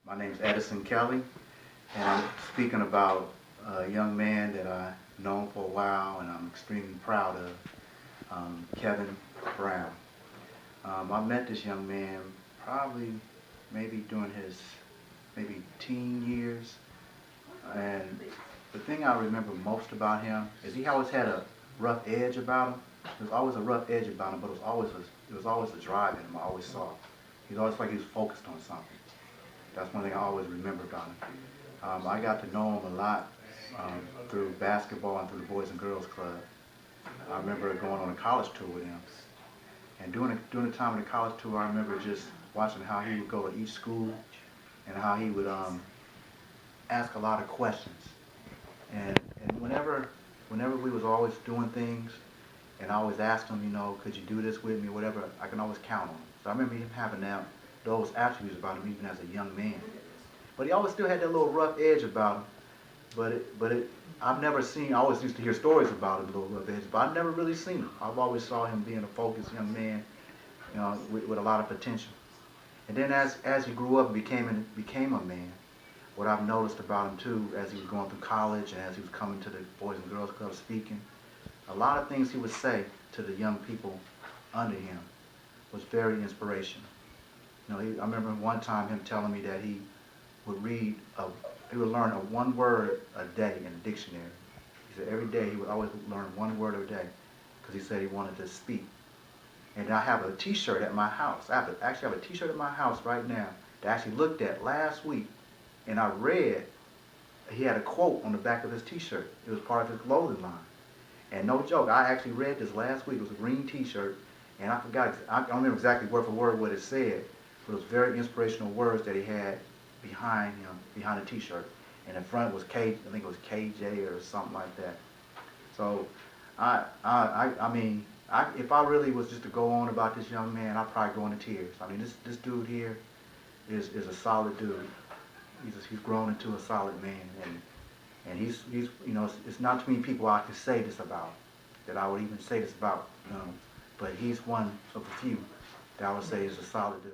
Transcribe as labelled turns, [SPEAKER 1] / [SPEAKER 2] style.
[SPEAKER 1] My name's Edison Kelly, and I'm speaking about a young man that I've known for a while and I'm extremely proud of, Kevin Brown. I met this young man probably maybe during his teen years, and the thing I remember most about him is he always had a rough edge about him. There was always a rough edge about him, but it was always a drive in him. I always saw. He was always like he was focused on something. That's one thing I always remember about him. I got to know him a lot through basketball and through the Boys and Girls Club. I remember going on a college tour with him. And during the time of the college tour, I remember just watching how he would go to each school and how he would ask a lot of questions. And whenever we was always doing things, and I always asked him, could you do this with me, whatever, I can always count on him. So I remember him having those attributes about him even as a young man. But he always still had that little rough edge about him. I've never seen, I always used to hear stories about him, a little rough edge, but I've never really seen him. I've always saw him being a focused young man, with a lot of potential. And then as he grew up and became a man, what I've noticed about him too, as he was going through college and as he was coming to the Boys and Girls Club speaking, a lot of things he would say to the young people under him was very inspirational. I remember one time him telling me that he would learn one word a day in a dictionary. He said every day he would always learn one word a day because he said he wanted to speak. And I have a t-shirt at my house. I actually have a t-shirt at my house right now that I actually looked at last week, and I read, he had a quote on the back of his t-shirt. It was part of his clothing line. And no joke, I actually read this last week. It was a green t-shirt, and I don't remember exactly word for word what it said, but it was very inspirational words that he had behind the t-shirt. And in front was I think it was KJ or something like that. So, if I really was just to go on about this young man, I'd probably go into tears. I mean, this dude here is a solid dude. He's grown into a solid man, and he's it's not too many people I can say this about, that I would even say this about, but he's one of the few that I would say is a solid dude.